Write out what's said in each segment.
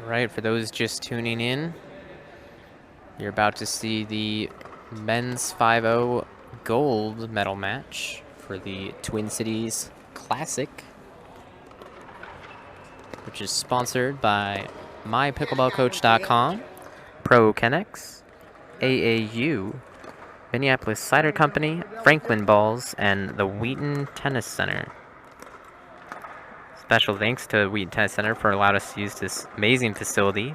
Right, for those just tuning in, you're about to see the men's 5-0 gold medal match for the Twin Cities Classic, which is sponsored by MyPickleballCoach.com, Pro Kennex, AAU, Minneapolis Cider Company, Franklin Balls, and the Wheaton Tennis Center. Special thanks to Wheaton Tennis Center for allowing us to use this amazing facility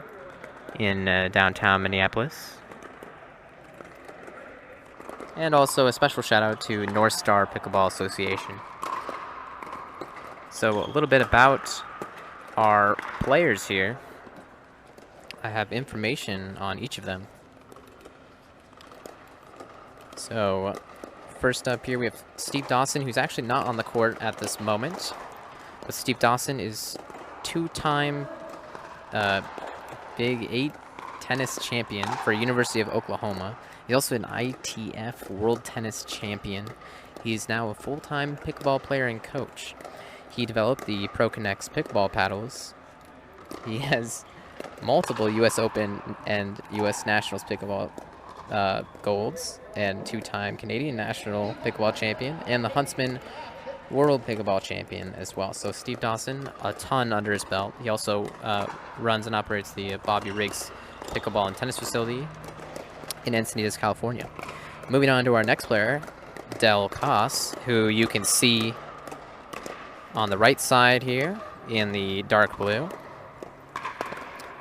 in downtown Minneapolis. And also a special shout out to North Star Pickleball Association. So a little bit about our players here. I have information on each of them. So first up here we have Steve Dawson, who's actually not on the court at this moment. But Steve Dawson is two-time Big 8 tennis champion for University of Oklahoma. He's also an ITF World Tennis Champion. He's now a full-time pickleball player and coach. He developed the Pro Connects pickleball paddles. He has multiple U.S. Open and U.S. Nationals pickleball golds, and two-time Canadian National Pickleball Champion, and the Huntsman World Pickleball Champion as well. So Steve Dawson, a ton under his belt. He also runs and operates the Bobby Riggs Pickleball and Tennis Facility in Encinitas, California. Moving on to our next player, Kauss, who you can see on the right side here in the dark blue.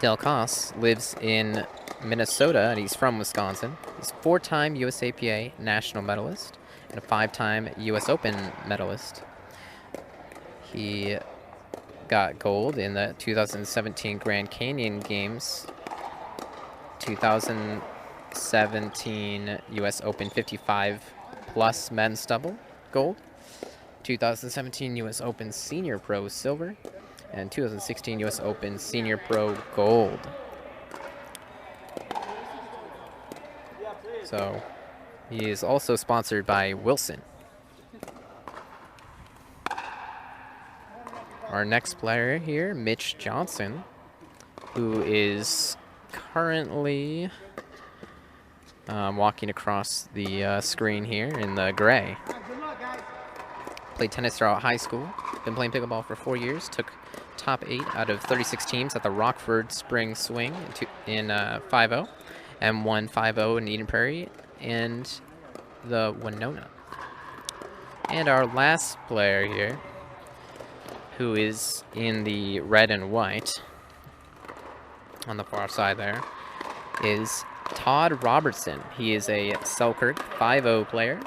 Kauss lives in Minnesota, and he's from Wisconsin. He's a four-time USAPA national medalist and a five-time U.S. Open medalist. He got gold in the 2017 Grand Canyon Games, 2017 U.S. Open 55-plus men's double gold, 2017 U.S. Open Senior Pro silver, and 2016 U.S. Open Senior Pro gold. So he is also sponsored by Wilson. Our next player here, Mitch Johnson, who is currently walking across the screen here in the gray. Played tennis throughout high school. Been playing pickleball for 4 years. Took top 8 out of 36 teams at the Rockford Spring Swing in 5-0. And won 5-0 in Eden Prairie and the Winona. And our last player here, who is in the red and white on the far side there, is Todd Robertson. He is a Selkirk 5-0 player.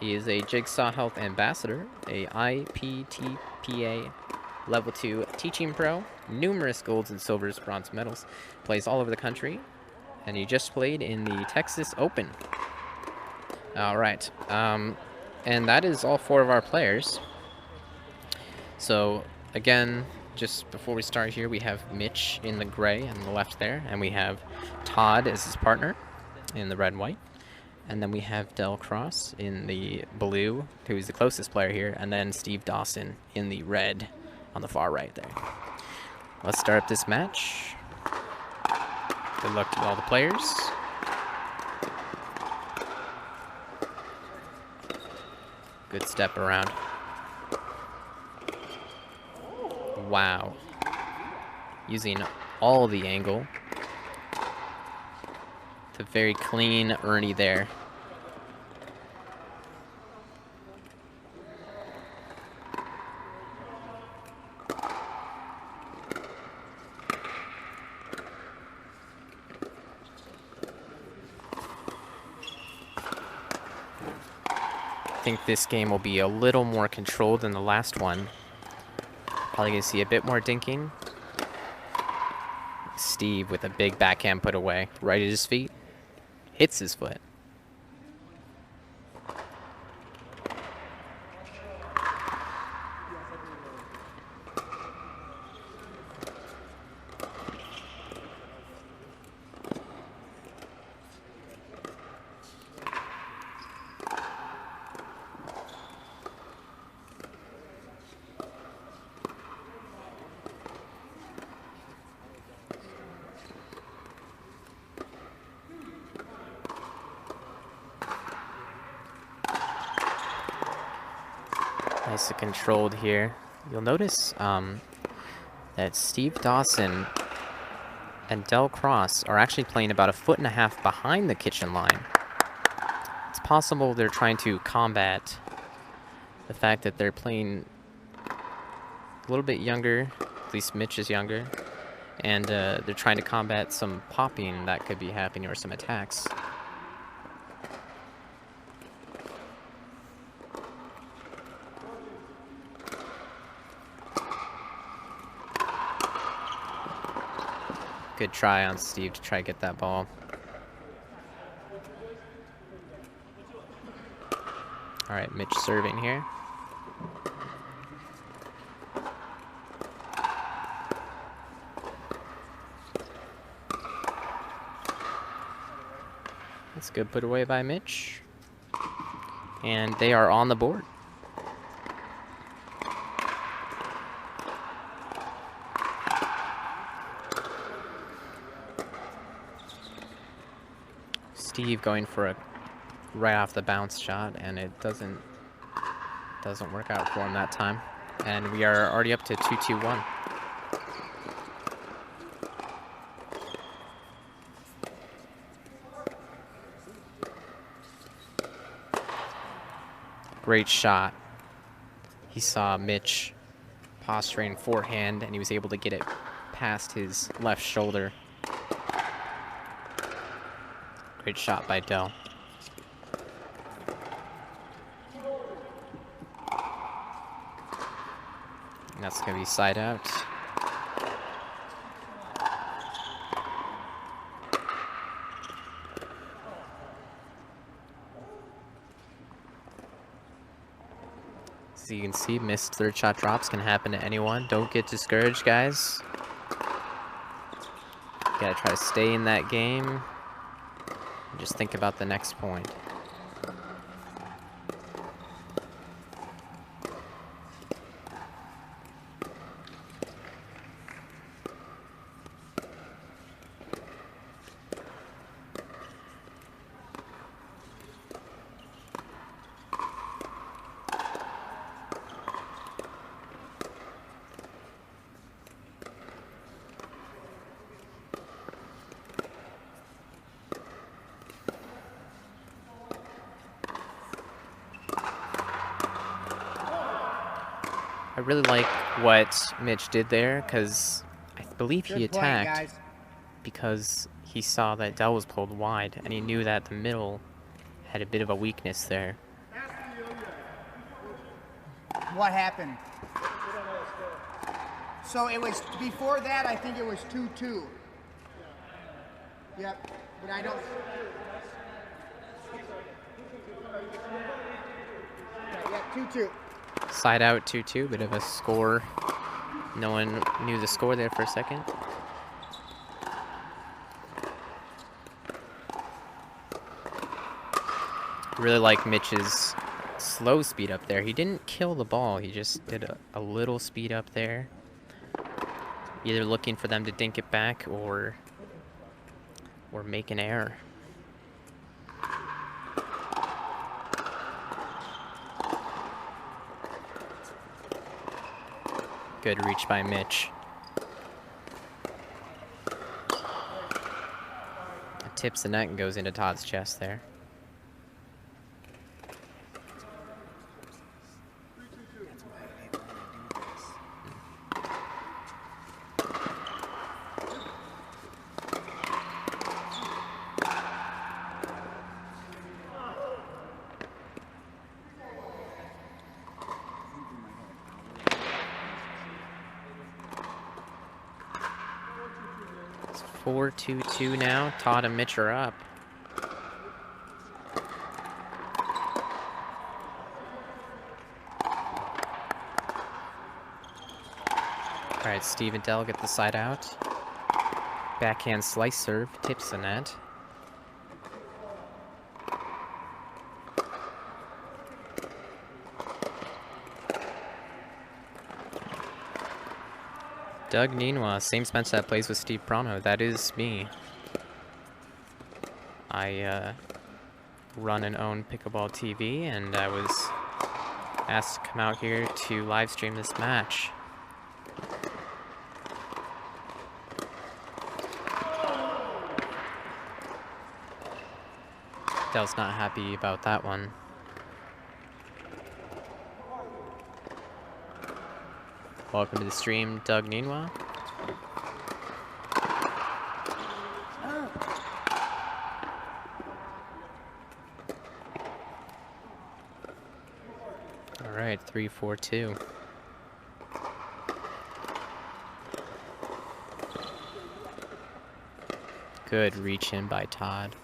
He is a Jigsaw Health Ambassador, a IPTPA Level 2 teaching pro, numerous golds and silvers, bronze medals, plays all over the country, and he just played in the Texas Open. All right, and that is all 4 of our players. So again, just before we start here, we have Mitch in the gray on the left there, and we have Todd as his partner in the red and white. And then we have Kauss in the blue, who is the closest player here, and then Steve Dawson in the red on the far right there. Let's start up this match. Good luck to all the players. Good step around. Wow. Using all the angle. It's a very clean Ernie there. I think this game will be a little more controlled than the last one. Probably going to see a bit more dinking. Steve with a big backhand put away right at his feet. Hits his foot. Nice and controlled here. You'll notice that Steve Dawson and Del Cross are actually playing about 1.5 feet behind the kitchen line. It's possible they're trying to combat the fact that they're playing a little bit younger, at least Mitch is younger, and they're trying to combat some popping that could be happening or some attacks. Good try on Steve to try to get that ball. All right, Mitch serving here. That's good put away by Mitch. And they are on the board. Steve going for a right off the bounce shot, and it doesn't work out for him that time. And we are already up to 2-2-1. Great shot. He saw Mitch posturing forehand, and he was able to get it past his left shoulder. Great shot by Del. And that's going to be side out. So you can see, missed third shot drops can happen to anyone. Don't get discouraged, guys. You gotta try to stay in that game. And just think about the next point. I really like what Mitch did there, because I believe he attacked because he saw that Del was pulled wide, and he knew that the middle had a bit of a weakness there. What happened? So it was, before that, I think it was 2-2. Yep, but I don't... Yeah, 2-2. Side out 2-2, bit of a score. No one knew the score there for a second. Really like Mitch's slow speed up there. He didn't kill the ball, he just did a little speed up there. Either looking for them to dink it back or make an error. Good reach by Mitch. It tips the net and goes into Todd's chest there. It's 4-2-2 now. Todd and Mitch are up. All right, Steve and Del get the side out. Backhand slice serve, tips the net. Doug Ninwa, same bench that plays with Steve Prono. That is me. I run and own Pickleball TV, and I was asked to come out here to live stream this match. Dell's not happy about that one. Welcome to the stream, Doug Ninwa. All right, 3-4-2. Good reach in by Todd.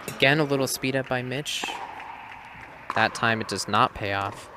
Again, a little speed up by Mitch. That time it does not pay off.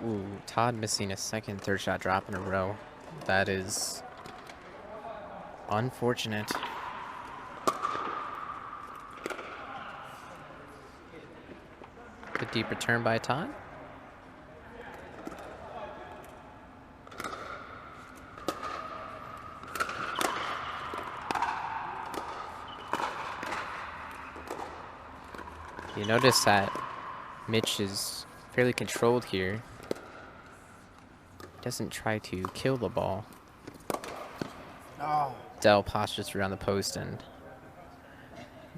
Ooh, Todd missing a second third shot drop in a row. That is unfortunate. Good deep return by Todd. You notice that Mitch is fairly controlled here. Doesn't try to kill the ball. Oh. Dell postures around the post, and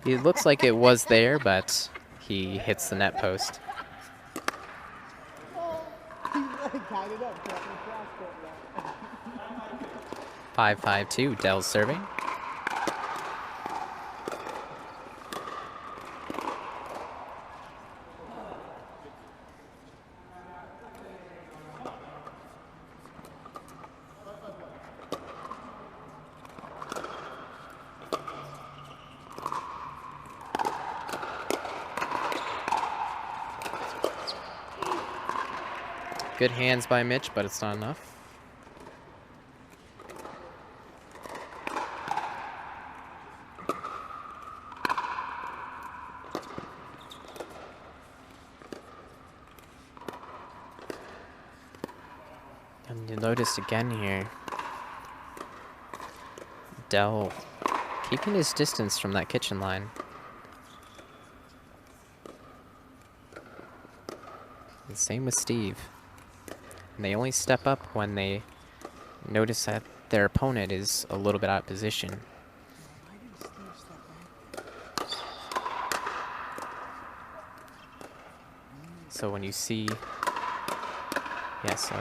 it looks like it was there, but he hits the net post. 5-5-2, Dell's serving. Good hands by Mitch, but it's not enough. And you notice again here, Dell keeping his distance from that kitchen line. And same with Steve. And they only step up when they notice that their opponent is a little bit out of position. So when you see, yeah, so,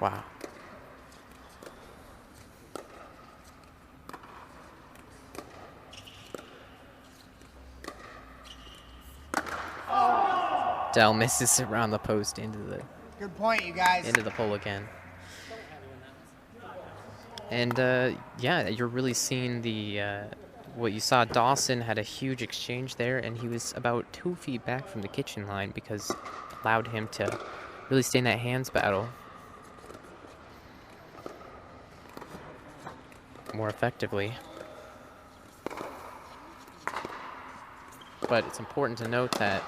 wow. Dell misses around the post into the. Good point, you guys. Into the pole again. And yeah, you're really seeing the what you saw. Dawson had a huge exchange there, and he was about 2 feet back from the kitchen line because it allowed him to really stay in that hands battle more effectively. But it's important to note that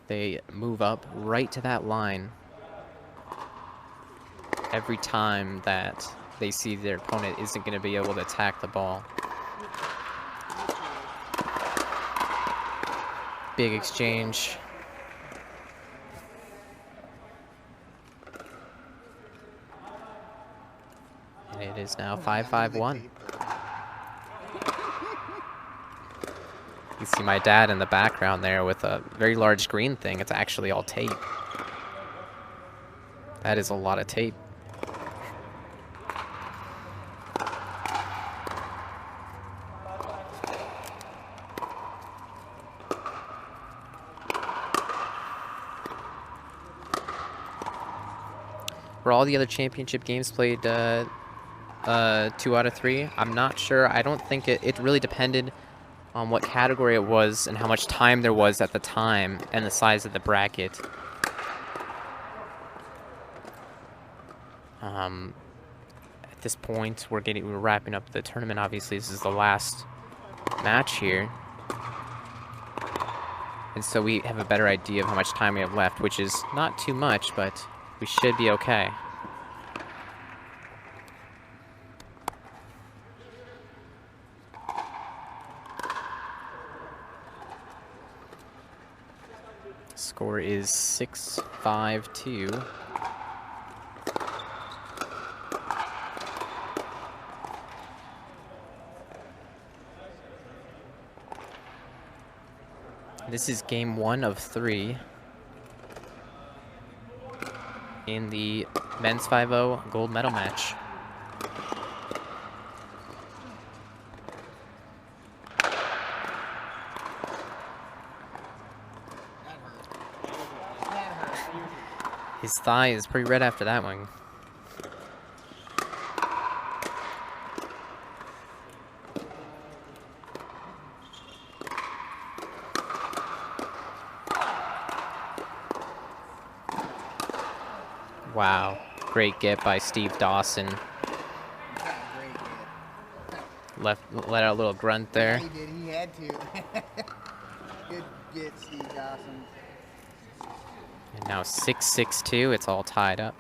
they move up right to that line every time that they see their opponent isn't going to be able to attack the ball. Big exchange. And it is now 5-5-1. You see my dad in the background there with a very large green thing. It's actually all tape. That is a lot of tape. Were all the other championship games played 2 out of 3? I'm not sure. I don't think it really depended on what category it was and how much time there was at the time and the size of the bracket. At this point, we're wrapping up the tournament. Obviously, this is the last match here. And so we have a better idea of how much time we have left, which is not too much, but we should be okay. Score is 6-5-2. This is game 1 of 3 in the men's 5-0 gold medal match. His thigh is pretty red after that one. Wow, great get by Steve Dawson. Let out a little grunt there. Yeah, he did. He had to. Good get, Steve Dawson. And now 6-6-2. It's all tied up.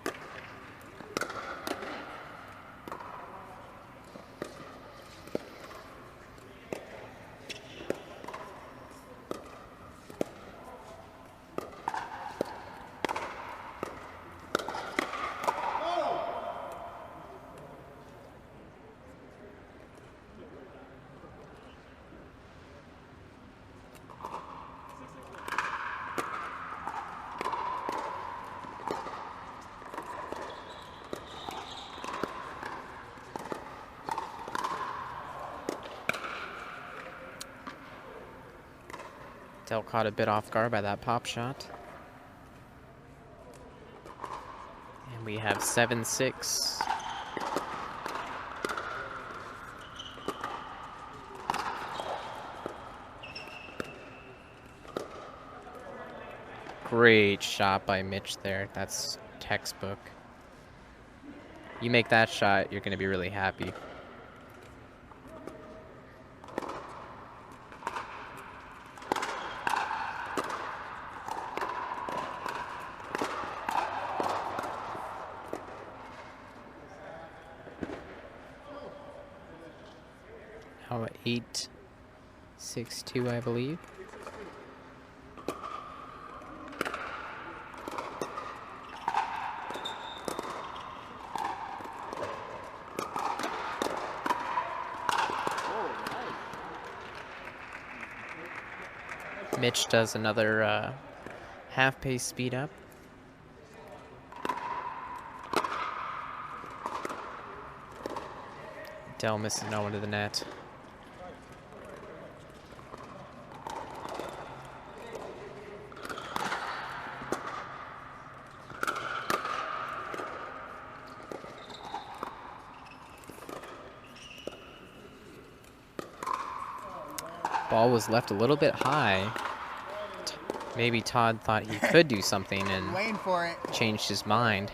Dell caught a bit off guard by that pop shot. And we have 7-6. Great shot by Mitch there. That's textbook. You make that shot, you're going to be really happy. How 8-6-2, I believe. Mitch does another half-pace speed up. Dell misses no one to the net. Ball was left a little bit high. Maybe Todd thought he could do something and Waiting for it. changed his mind.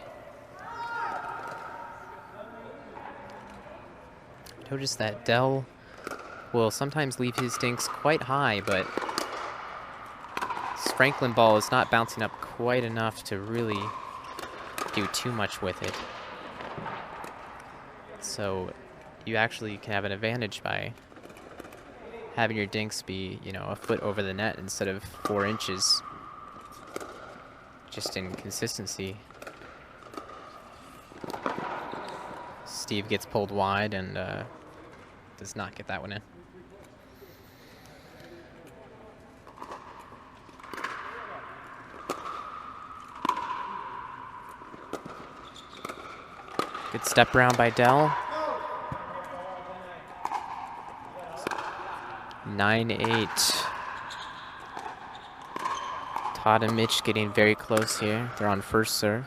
Notice that Dell will sometimes leave his dinks quite high, but his Franklin ball is not bouncing up quite enough to really do too much with it. So you actually can have an advantage by having your dinks be, you know, a foot over the net instead of 4 inches. Just inconsistency. Steve gets pulled wide and does not get that one in. Good step around by Dell. 9-8. Todd and Mitch getting very close here. They're on first serve.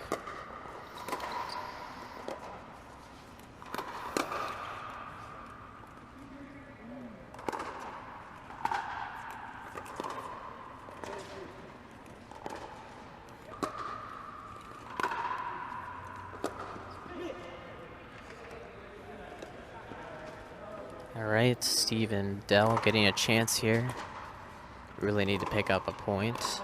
All right, Steve and Dell getting a chance here. Really need to pick up a point.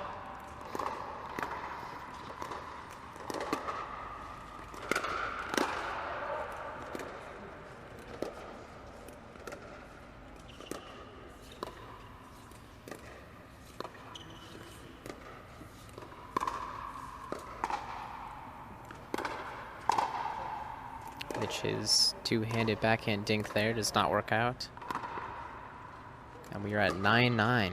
Mitch's two-handed backhand dink there does not work out. And we are at 9-9.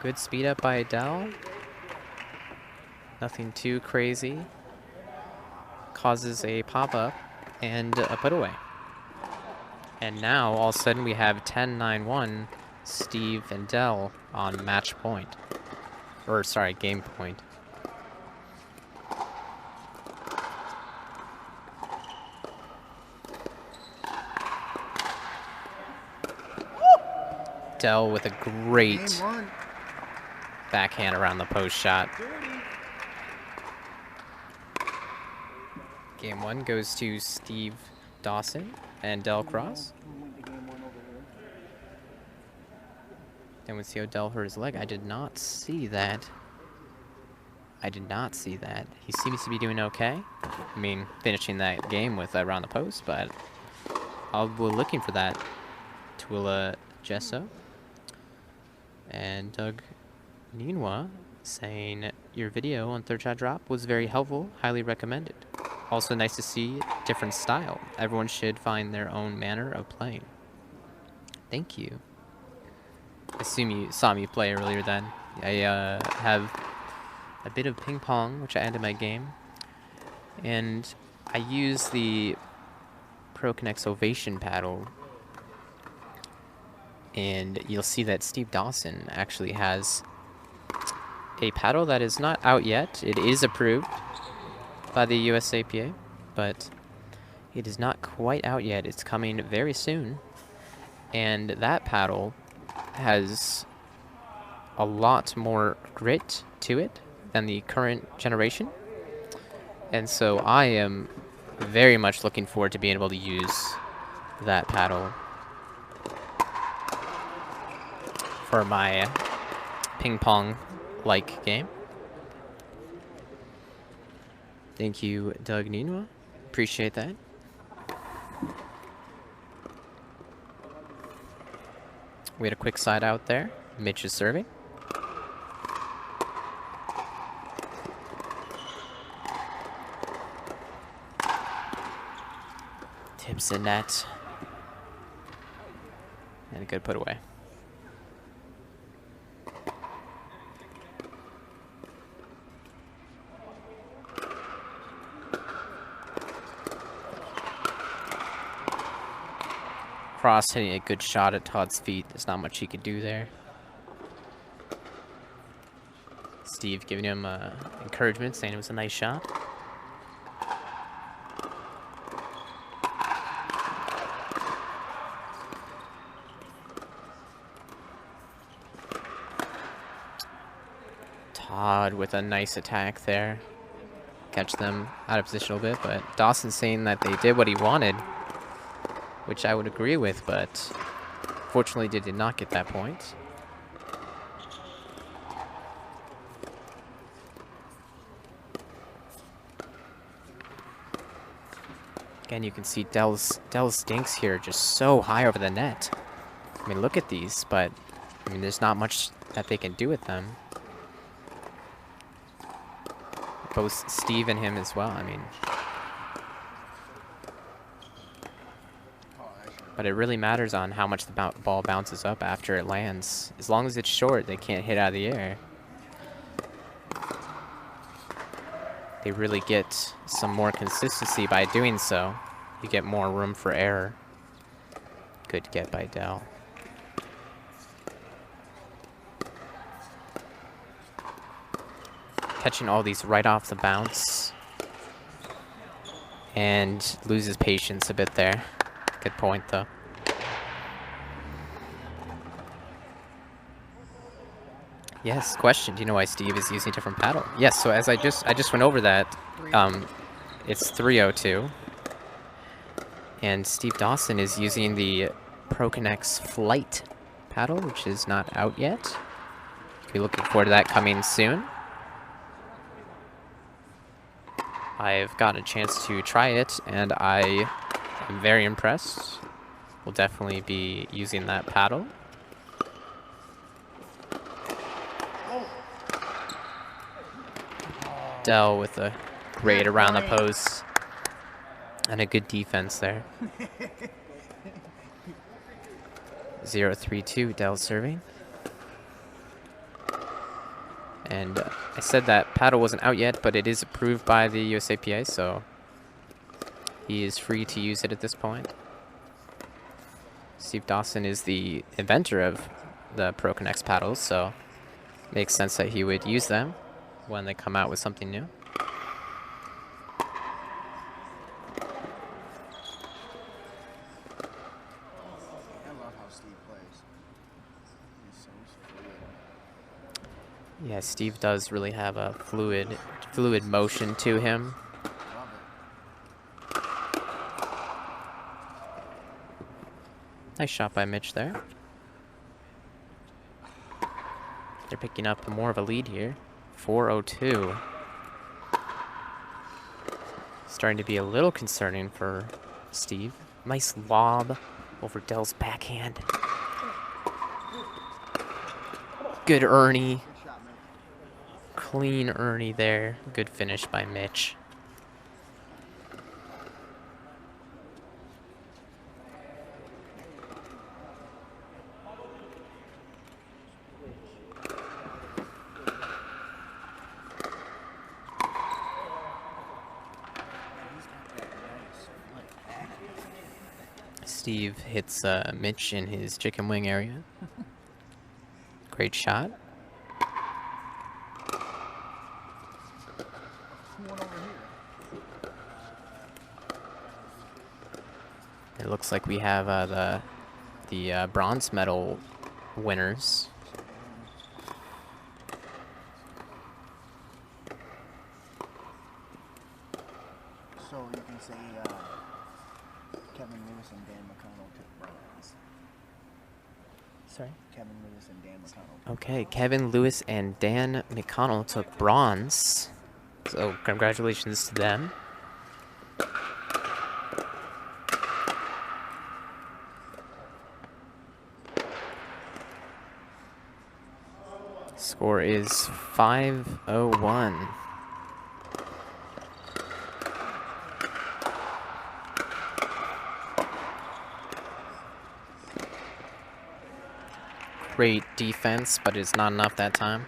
Good speed up by Adele. Nothing too crazy. Causes a pop-up and a put-away. And now, all of a sudden, we have 10-9-1, Steve and Dell on match point. Or, sorry, game point. Dell with a great backhand around the post shot. Game 1 goes to Steve Dawson and Dell Cross. Then we see Odell hurt his leg. I did not see that. I did not see that. He seems to be doing okay. I mean, finishing that game with around the post, but we're looking for that. Tula Gesso and Doug Ninwa saying your video on third shot drop was very helpful, highly recommended. Also nice to see different style. Everyone should find their own manner of playing. Thank you. I assume you saw me play earlier then. I have a bit of ping pong, which I add to my game. And I use the Pro Connects Ovation paddle. And you'll see that Steve Dawson actually has a paddle that is not out yet. It is approved by the USAPA, but it is not quite out yet. It's coming very soon. And that paddle has a lot more grit to it than the current generation. And so I am very much looking forward to being able to use that paddle for my ping pong like game. Thank you, Doug Ninwa. Appreciate that. We had a quick side out there. Mitch is serving. Tips in net. And a good put away. Cross hitting a good shot at Todd's feet. There's not much he could do there. Steve giving him encouragement, saying it was a nice shot. Todd with a nice attack there. Catch them out of position a little bit, but Dawson saying that they did what he wanted, which I would agree with, but Fortunately, they did not get that point. Again, you can see Dell's dinks here just so high over the net. I mean, look at these, but I mean, there's not much that they can do with them. Both Steve and him as well, I mean. But it really matters on how much the ball bounces up after it lands. As long as it's short, they can't hit out of the air. They really get some more consistency by doing so. You get more room for error. Good get by Dell. Catching all these right off the bounce. And loses patience a bit there. Good point, though. Yes, question. Do you know why Steve is using a different paddle? Yes, so as I just went over that, it's 302. And Steve Dawson is using the ProConnect's Flight paddle, which is not out yet. Be looking forward to that coming soon. I've gotten a chance to try it, and I am very impressed. We'll definitely be using that paddle. Dell with a great around the post and a good defense there. 0-3-2, Dell serving. And I said that paddle wasn't out yet, but it is approved by the USAPA, so he is free to use it at this point. Steve Dawson is the inventor of the ProConnect paddles, so it makes sense that he would use them when they come out with something new. I love how Steve plays. He's so fluid. Yeah, Steve does really have a fluid motion to him. Love it. Nice shot by Mitch there. They're picking up more of a lead here. 4-0-2. Starting to be a little concerning for Steve. Nice lob over Dell's backhand. Good Ernie. Good shot, man. Clean Ernie there. Good finish by Mitch. Steve hits Mitch in his chicken wing area. Great shot. One over here. It looks like we have the bronze medal winners. So you can say Kevin Lewis and Dan McConnell took bronze. Sorry? Kevin Lewis and Dan McConnell. Okay, Kevin Lewis and Dan McConnell took bronze. So congratulations to them. Score is 5-0-1. Great defense, but it's not enough that time.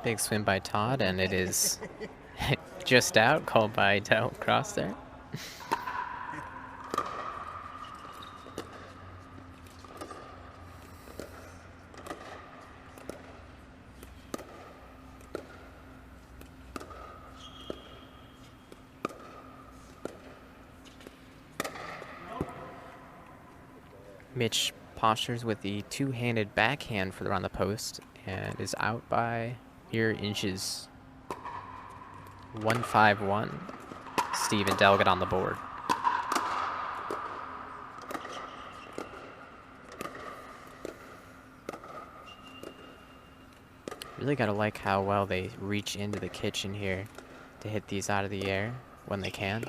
Big swim by Todd, and it is just out, called by Dell Cross there. Mitch postures with the two-handed backhand for the round the post and is out by mere inches. 1-5-1. Steve and Del get on the board. Really gotta like how well they reach into the kitchen here to hit these out of the air when they can.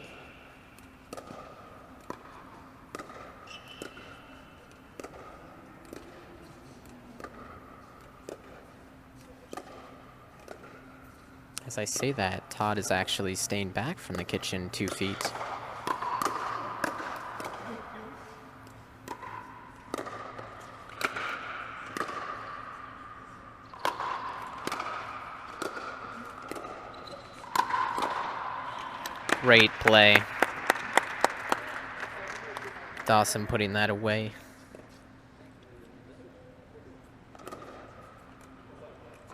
As I say that, Todd is actually staying back from the kitchen 2 feet. Great play. Dawson putting that away.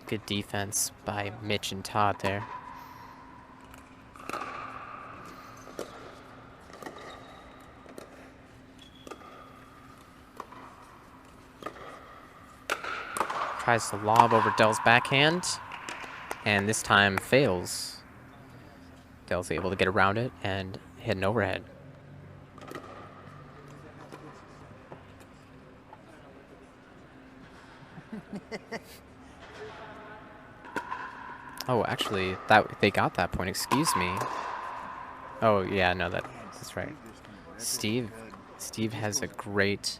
Good defense by Mitch and Todd there. Tries to lob over Dell's backhand, and this time fails. Dell's able to get around it and hit an overhead. Oh, actually, they got that point. Excuse me. Oh yeah, no, that's right. Steve has a great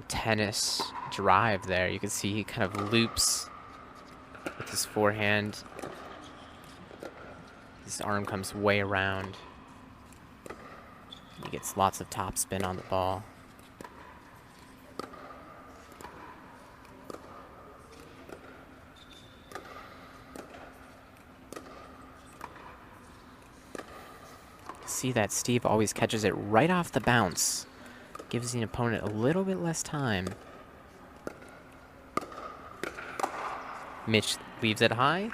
tennis drive there. You can see he kind of loops with his forehand. His arm comes way around. He gets lots of topspin on the ball. See that Steve always catches it right off the bounce. Gives the opponent a little bit less time. Mitch leaves it high.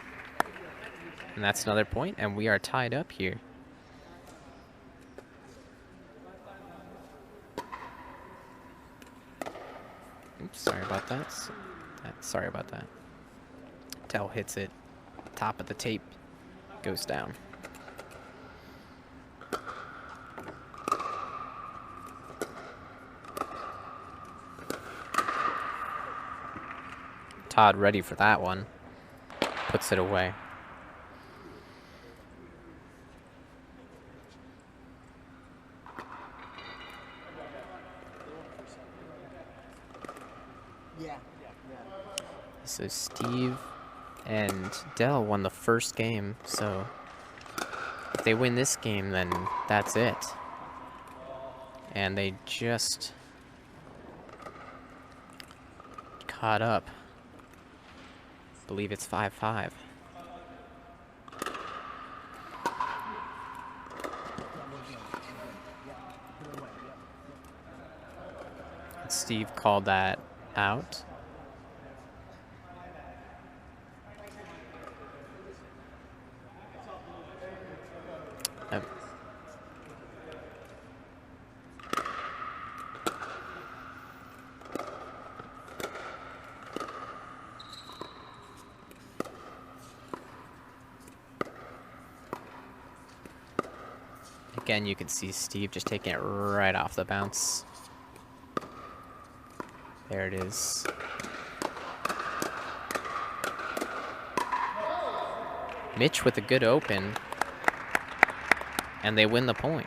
And that's another point, and we are tied up here. Oops, sorry about that. Sorry about that. Tell hits it. Top of the tape goes down. Todd ready for that one. Puts it away. So Steve and Dell won the first game, so if they win this game, then that's it. And they just caught up. I believe it's 5-5. Steve called that out. Again, you can see Steve just taking it right off the bounce. There it is. Mitch with a good open. And they win the point.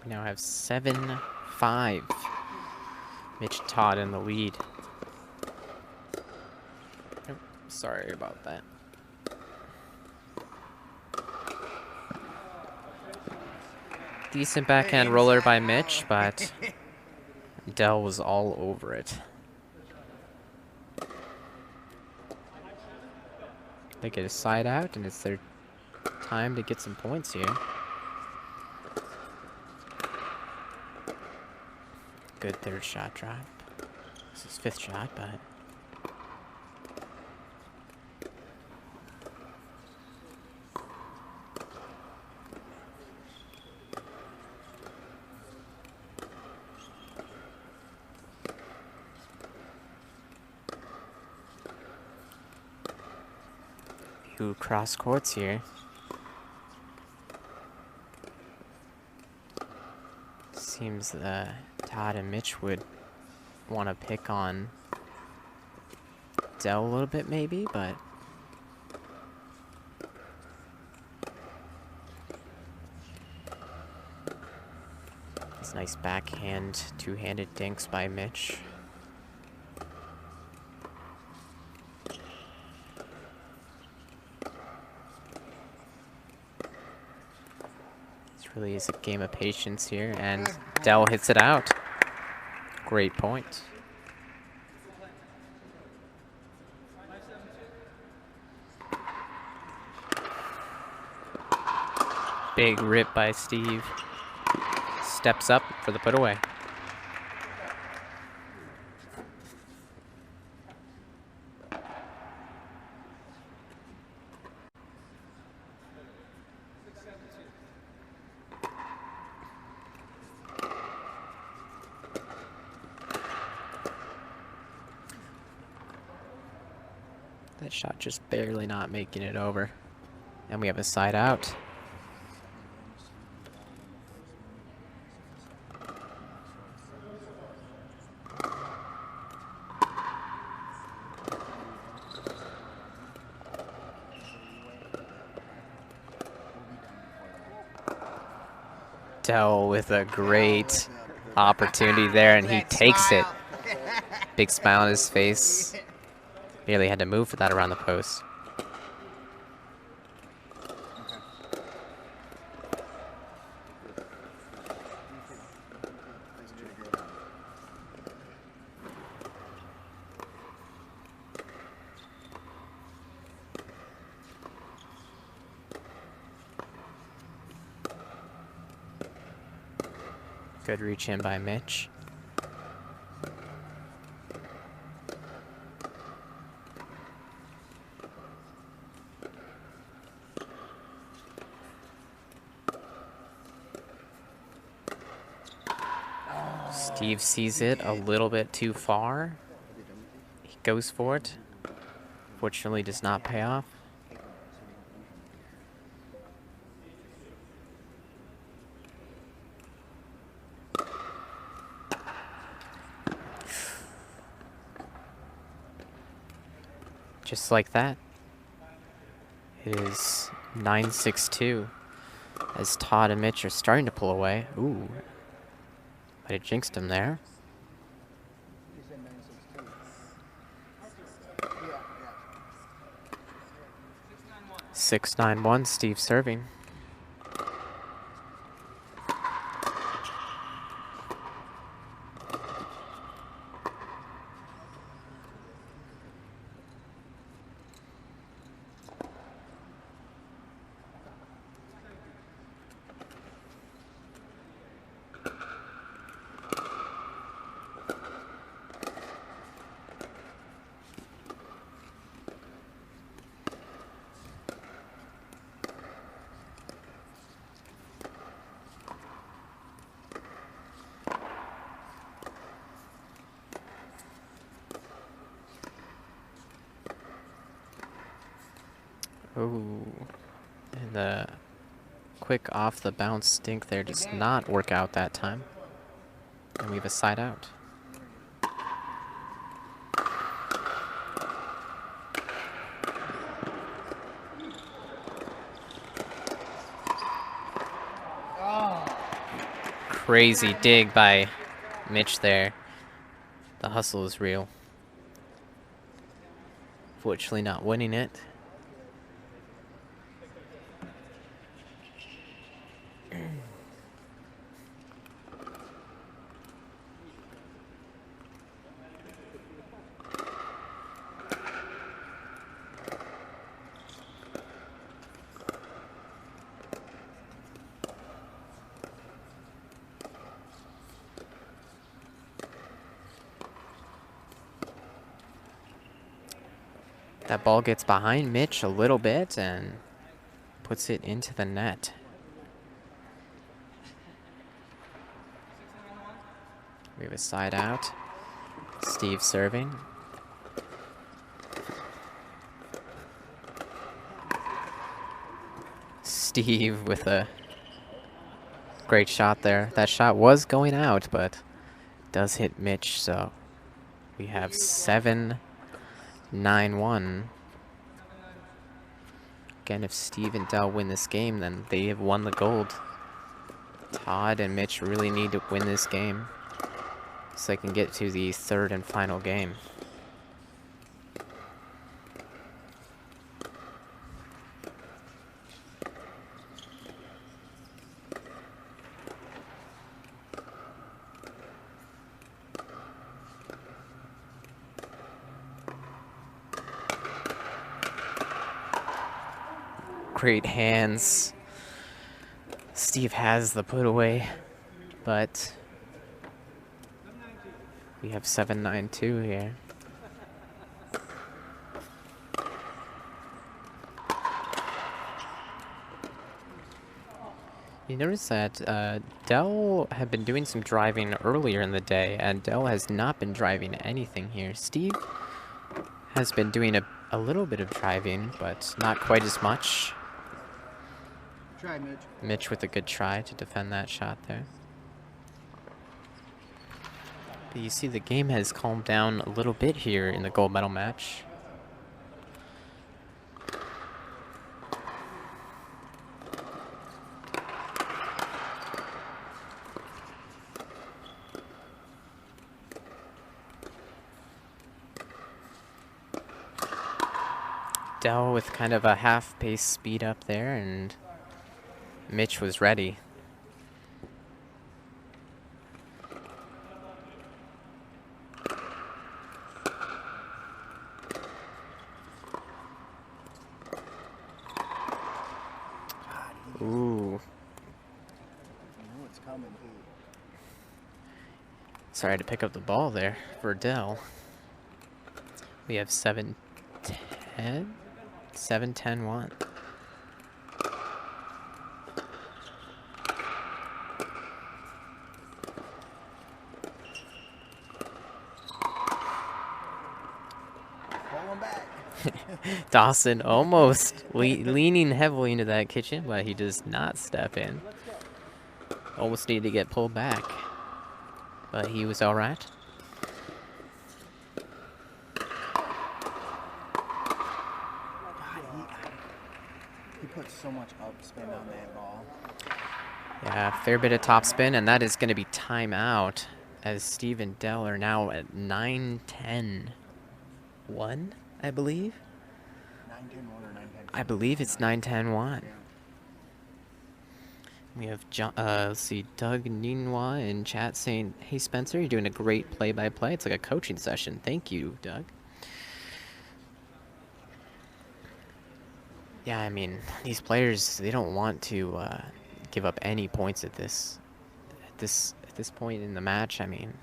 We now have 7-5. Mitch and Todd in the lead. Oh, sorry about that. Decent backhand roller by Mitch, but Dell was all over it. They get a side out, and it's their time to get some points here. Good third shot drop. This is fifth shot, but Two cross courts here. Seems Todd and Mitch would want to pick on Dell a little bit maybe, but it's nice backhand, two-handed dinks by Mitch. This really is a game of patience here, and Dell hits it out. Great point. Big rip by Steve. Steps up for the put away. That shot just barely not making it over. And we have a side out. Dell with a great opportunity there, and he takes it. Big smile on his face. Barely had to move for that around the post. Good reach in by Mitch. Steve sees it a little bit too far. He goes for it. Fortunately, does not pay off. Just like that. It is 9-6-2 as Todd and Mitch are starting to pull away. Ooh. But it jinxed him there. 6-9-1, Steve serving. Ooh, and the quick off the bounce stink there does not work out that time. And we have a side out. Crazy dig by Mitch there. The hustle is real. Fortunately not winning it. That ball gets behind Mitch a little bit and puts it into the net. We have a side out. Steve serving. Steve with a great shot there. That shot was going out, but does hit Mitch, so we have 7-9-1. Again, if Steve and Dell win this game, then they have won the gold. Todd and Mitch really need to win this game so they can get to the third and final game. Great hands. Steve has the put away, but we have 7-9-2 here. You notice that Dell had been doing some driving earlier in the day, and Dell has not been driving anything here. Steve has been doing a little bit of driving, but not quite as much. Try, Mitch. Mitch with a good try to defend that shot there. But you see the game has calmed down a little bit here in the gold medal match. Dell with kind of a half-pace speed up there, and Mitch was ready. Ooh. You know it's coming, dude. Sorry to pick up the ball there for Dell. We have 7-10? 7-10-1. Dawson almost leaning heavily into that kitchen, but he does not step in. Almost needed to get pulled back, but he was all right. He put so much upspin on that ball. Yeah, fair bit of topspin, and that is going to be timeout as Steve and Dell are now at 9-10-1, I believe. 9-10-1 or 9-10-2. I believe it's 9-10-1. We have let's see, Doug Ninwa in chat saying, "Hey Spencer, you're doing a great play-by-play. It's like a coaching session. Thank you, Doug." Yeah, I mean, these players, they don't want to give up any points at this point in the match. I mean,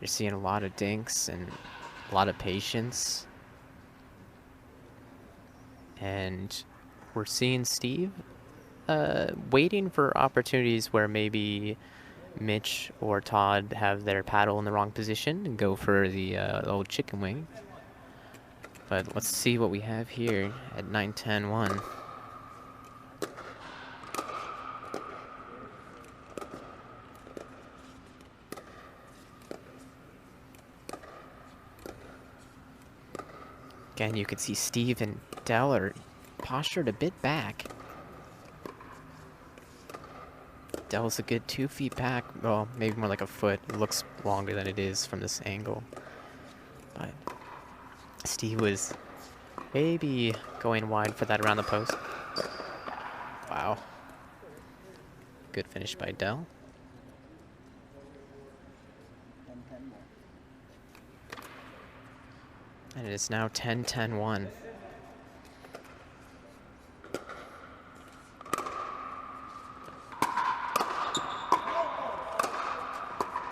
you're seeing a lot of dinks and a lot of patience. And we're seeing Steve waiting for opportunities where maybe Mitch or Todd have their paddle in the wrong position and go for the old chicken wing. But let's see what we have here at 9-10-1. Again, you can see Steve and Dell are postured a bit back. Dell's a good 2 feet back. Well, maybe more like a foot. It looks longer than it is from this angle. But Steve was maybe going wide for that around the post. Wow. Good finish by Dell. And it is now 10-10-1.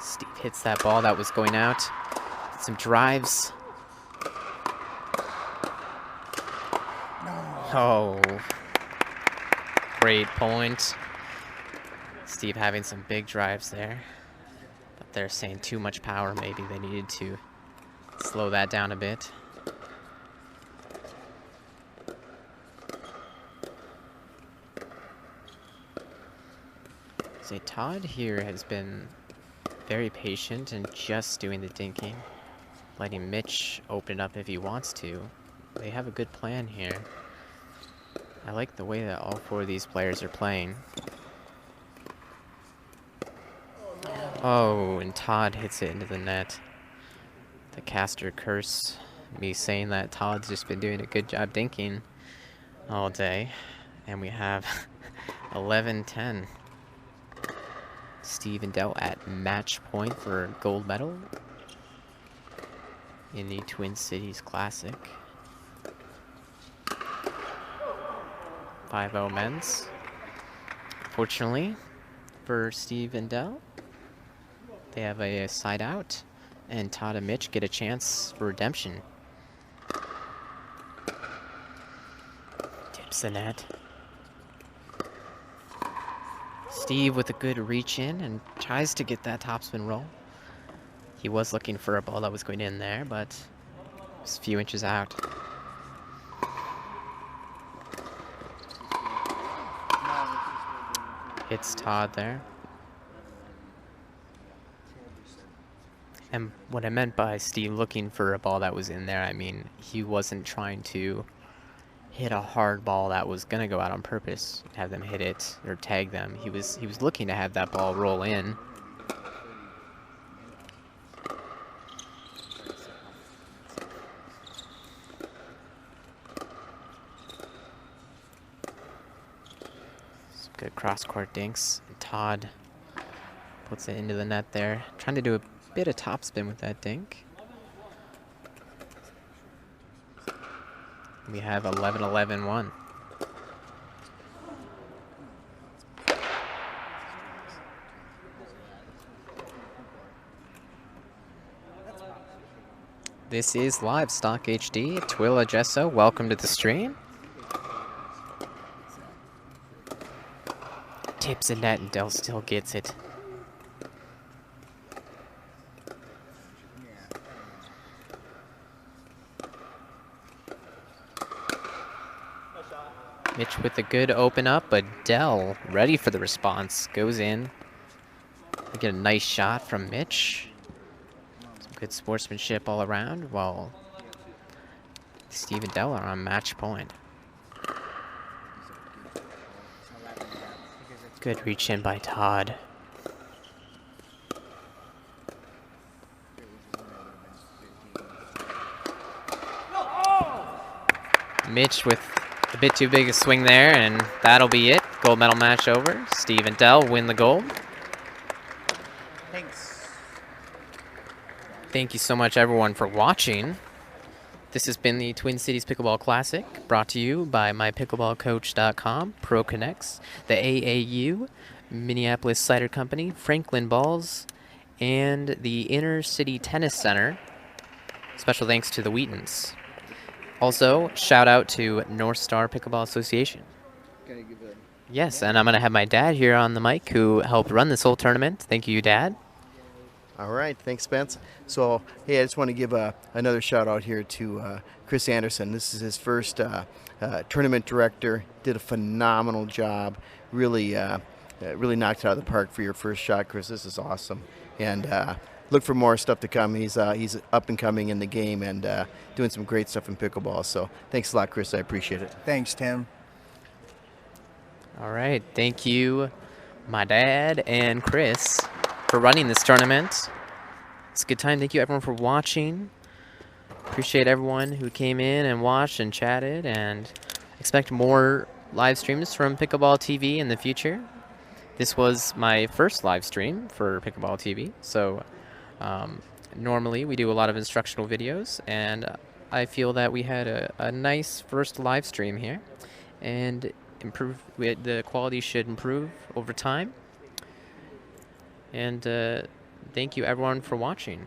Steve hits that ball that was going out. Some drives. Oh. Great point. Steve having some big drives there. But they're saying too much power. Maybe they needed to slow that down a bit. Say Todd here has been very patient and just doing the dinking, letting Mitch open up if he wants to. They have a good plan here. I like the way that all 4 of these players are playing. Oh, and Todd hits it into the net. The caster curse me saying that Todd's just been doing a good job dinking all day. And we have 11-10. Steve and Dell at match point for gold medal in the Twin Cities Classic. 5-0 men's. Fortunately for Steve and Dell, they have a side out, and Todd and Mitch get a chance for redemption. Tips the net. Steve with a good reach in and tries to get that topspin roll. He was looking for a ball that was going in there, but it's a few inches out. Hits Todd there. And what I meant by Steve looking for a ball that was in there, I mean, he wasn't trying to hit a hard ball that was going to go out on purpose, have them hit it or tag them. He was looking to have that ball roll in. Some good cross-court dinks. And Todd puts it into the net there. Trying to do a bit of topspin with that dink. We have 11-11-1. This is Livestock HD. Twila Gesso, welcome to the stream. Tips in net and Dell still gets it. Mitch with a good open up, but Dell ready for the response. Goes in. We get a nice shot from Mitch. Some good sportsmanship all around, while Steve and Dell are on match point. Good reach in by Todd. Mitch with a bit too big a swing there, and that'll be it. Gold medal match over. Steve and Dell win the gold. Thanks. Thank you so much, everyone, for watching. This has been the Twin Cities Pickleball Classic, brought to you by mypickleballcoach.com, Pro Connects, the AAU, Minneapolis Cider Company, Franklin Balls, and the Inner City Tennis Center. Special thanks to the Wheatons. Also, shout out to North Star Pickleball Association. Yes, and I'm going to have my dad here on the mic who helped run this whole tournament. Thank you, Dad. All right, thanks, Spence. So, hey, I just want to give another shout out here to Chris Anderson. This is his first tournament director. Did a phenomenal job. Really knocked it out of the park for your first shot, Chris. This is awesome. And look for more stuff to come. He's up and coming in the game and doing some great stuff in pickleball. So thanks a lot, Chris. I appreciate it. Thanks, Tim. All right. Thank you, my dad and Chris, for running this tournament. It's a good time. Thank you, everyone, for watching. Appreciate everyone who came in and watched and chatted, and expect more live streams from Pickleball TV in the future. This was my first live stream for Pickleball TV, so normally we do a lot of instructional videos, and I feel that we had a nice first live stream here, and the quality should improve over time. And thank you everyone for watching.